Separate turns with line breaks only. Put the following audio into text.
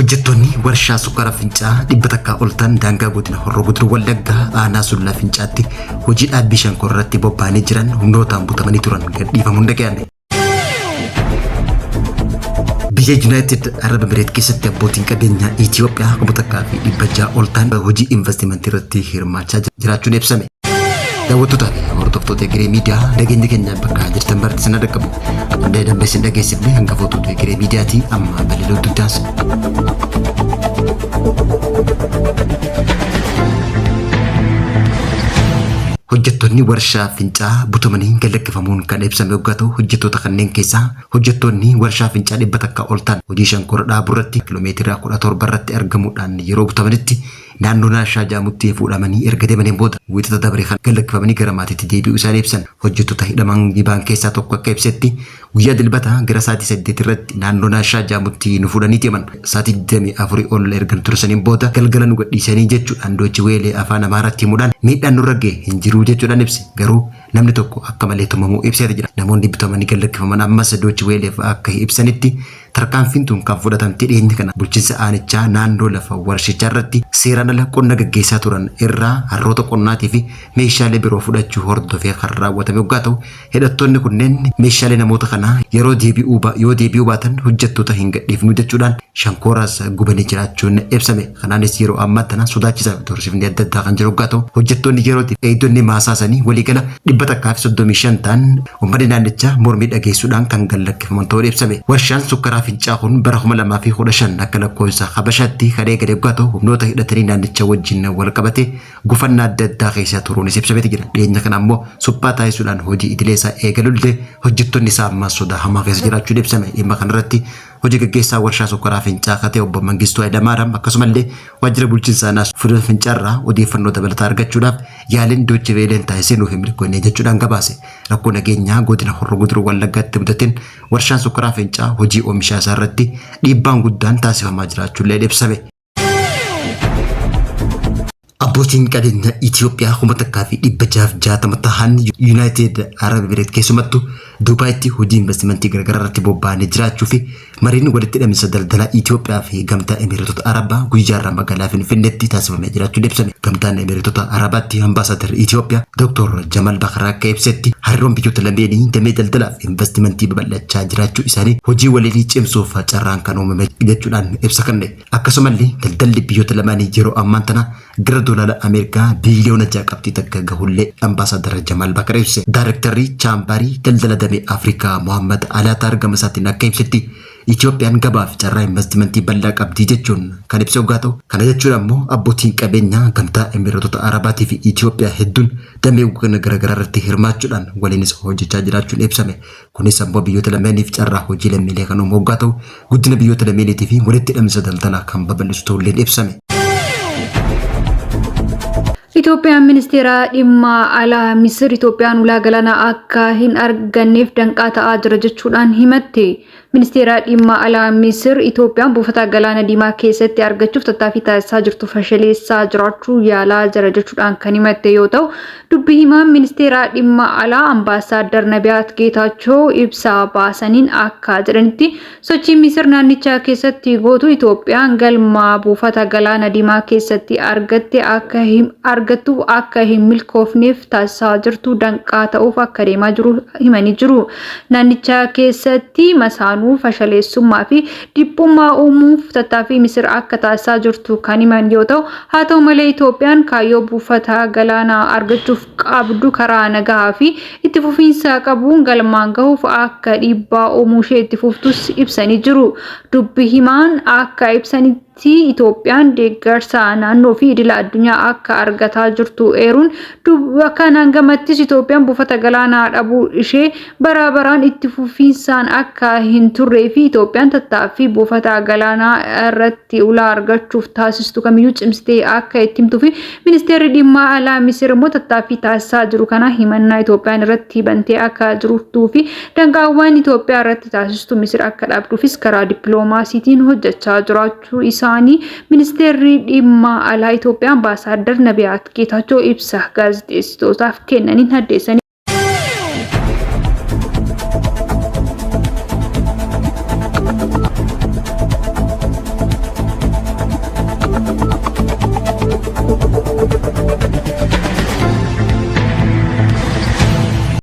hojjettoonni warshaa sukkaara fincaa dhibba oltan daangaa godina Horroo Guduruu Wallaggaa aanaa Sululaa Fincaatti hojii dhaabbii Shankor irratti bobba'anii jiran humnootaan butamanii turan gadhiifamuun dhaga'ame. Biyya United Arab Emirates keessatti abbootiin qabeenyaa Itoophiyaa kumtakkaa fi dhibba oltan hojii investimentii irratti hirmaachaa jiraachuun ibsame. Daawwattoota fi hordoftoota Egeree Miidiyaa nageenya keenya bakka jirtan marti sana dhaqqabu. Hundee dambeessin dhageessifne hangafootota Egeree Miidiyaatii amma bal'ilootu taasisa. Hojjettoonni warshaa fincaa butamanii galakkifamuun kan ibsame yoo ta'u hojjettoota kanneen keessaa hojjettoonni warshaa fincaa dhibba oltan hojii Shankor dhaabuu irratti kiiloomeetira 17 irratti argamuudhaan yeroo butamanitti naannoo Naashaa Jaamutti fuudhamanii erga deemaniin booda wiixata dabaree kan galakkifamanii gara maatiitti deebi'uu isaanii ibsan. Hojjettoota hidhaman gibaan keessaa tokko akka ibsetti guyyaa dilbataa gara sa'aatii 8 irratti naannoo Naashaa Jaamutti nu fuudhanii deeman. Sa'aatii 24 ol erga tursaniin booda galgala nu gadhiisanii jechuudhaan Doochi Weelee afaan Amaaraatti himuudhaan miidhaan nurra ga'e hin jiru jechuudhaan ibse. Garuu namni tokko akka malee tumamuu ibseeti jira. Namoonni bitamanii galakkifaman ammas Doochi Weeleef akka ibsanitti tarkaanfiin tun kan fudhatamte dhiyeenya kana bulchiinsa aanichaa naannoo lafa warshichaa irratti seeraan ala qonna gaggeessaa turan irraa harroota qonnaatii fi meeshaalee biroo fudhachuu hordofee kan raawwatame yoo ta'u hidhattoonni kunneen meeshaalee namoota kanaa yeroo deebi'uu baatan hojjettoota hin gadhiifnu jechuudhaan Shankooraas gubanii jiraachuun ibsame. Kanaanis yeroo ammaa tana sodaachisaa tursiifni adda addaa kan jiru yoo ta'u hojjettoonni yerootiif eegdonni maasaasanii waliigala 135 ta'an uummanni naannichaa mormii dhageessuudhaan kan galakkifaman ta'uu ibsame. Warshaan sukkaraa fincaa kun bara 2015 akka lakkoofsa Habashaatti kadhee gadi yoo ta'u humnoota hidhatanii naannicha wajjin wal qabate gufannaa adda addaa keessa turuunis ibsamee jira. Dhiyeenya kana ammoo suphaa taasisuudhaan hojii idilee isaa eegalullee hojjettoonni isaa ammas sodaa hamaa keessa jiraachuun ibsame. Dhimma kanarratti hojii gaggeessaa warshaa sukkaraa fincaa katee obbo Mangistuu Hayilamaariyaam akkasumallee waajjira bulchiinsaa naannoo Fincaarraa odeeffannoo dabalataa argachuudhaaf yaaliin Doochi Weeleen taasisee nuuf hin milkoofne jechuudhaan gabaase. Rakkoo nageenyaa godina Horroo Guduruu Wallaggaatti mudateen warshaan sukkaraa fincaa hojii oomishaa isaa irratti dhiibbaan guddaan taasifamaa jiraachuullee ibsame. Abbootiin qabeenyaa Itoophiyaa kumtakkaa fi dhibba 60 ta'an United Arab Emirates keessumattuu Dubaayitti hojii investimentii garagaraa irratti bobba'anii jiraachuu fi mariin walitti hidhaminsa daldalaa Itoophiyaa fi gamtaa Emireetota Arabaa guyyaarraa magaalaa Finfinneetti taasifamee jiraachuun ibsame. Gamtaan Emireetota Arabaatti ambaasaadar Itoophiyaa Dr. Jamal Bakar akka ibsetti hariiroon biyyoota lameenii damee daldalaa fi investimentii babal'achaa jiraachuu isaanii hojii waliinii cimsuuf carraan kan uumame jechuudhaan ibsa kenne. Akkasumallee daldalli biyyoota lamaanii yeroo ammaa tana gara doolaara Ameerikaa biliyoona 6 qabxii takka gahullee ambaasaadar Jamal Bakar ibse. Daarektarri chaambarii daldala damee Afrikaa Muhammad Alaata argama isaatiin akka ibsetti Itoophiyaan gabaaf carraa investimentii bal'aa qabdi jechuun kan ibsa yoo ta'u kana jechuun ammoo abbootiin qabeenyaa gamtaa Emireetota Arabaatii fi Itoophiyaa hedduun dameewwan garagaraa irratti hirmaachuudhaan waliinis hojjechaa jiraachuun ibsame. Kunis ammoo biyyoota lameeniif carraa hojii lammiilee kan uumu yoo ta'u guddina biyyoota lameeniitii fi walitti hidhaminsa daldalaa kan babal'isu ta'ullee ibsame.
Itoophiyaan ministeera dhimma alaa Misir Itoophiyaan ulaa galaanaa akka hin arganneef danqaa ta'aa jira jechuudhaan himatte. Ministeera dhimma alaa Misir Itoophiyaan buufata galaana diimaa keessatti argachuuf tattaaffii taasisaa jirtu fashaleessaa jiraachuu yaalaa jira jechuudhaan kan himatte yoo ta'u dubbi himaan ministeera dhimma alaa ambaasaadar Nabiyaat Geetaachoo ibsa baasaniin akka jedhanitti sochii Misir naannichaa keessatti gootu Itoophiyaan galma buufata galaana diimaa keessatti argattu akka hin milkoofneef taasisaa jirtu danqaa ta'uuf akka deemaa jiru himanii jiru. Naannicha keessatti masaanuu fashaleessummaa fi dhiphummaa uumuuf tattaaffii Misir akka taasisaa jirtu kan himan yoo ta'u haa ta'u malee Itoophiyaan kaayyoo buufata galaanaa argachuuf qabdu karaa nagaa fi itti fufiinsa qabuun galmaan gahuuf akka dhiibbaa uumuu ishee itti fuftus ibsanii jiru. Dubbi himaan akka ibsanitti Itoophiyaan deeggarsa naannoo fi idila addunyaa akka argataa jirtu eeruun kanaan gamattis Itoophiyaan buufata galaanaa dhabuu ishee baraan itti fufiinsaan akka hin turree fi Itoophiyaan tattaaffii buufata galaanaa irratti ulaa argachuuf taasistu kamiyyuu cimsitee akka itti himtuu fi ministeerri dhimma alaa Misir immoo tattaaffii taasisaa jiru kana himannaa Itoophiyaan irratti bantee akka jirtuu fi danqaawwan Itoophiyaa irratti taasistu Misir akka dhaabduufis karaa dippiloomaasiitiin hojjechaa jiraachuu isaa ministeerri dhimma alaa Itoophiyaa ambaasaadar Nabiyaat Geetaachoo ibsa gaazexeessitootaaf kennaniin addeessanii